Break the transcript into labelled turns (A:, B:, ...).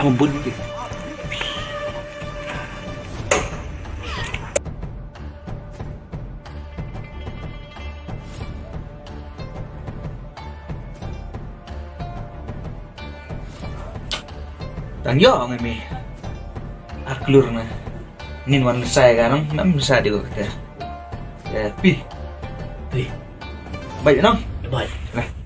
A: Ampun gitu. Tang yo ngemi. Aklur na. Nin wan saya kanang nam bisa di kota. Ya pi. Pi. Baik nang.
B: Baik.
A: Nah.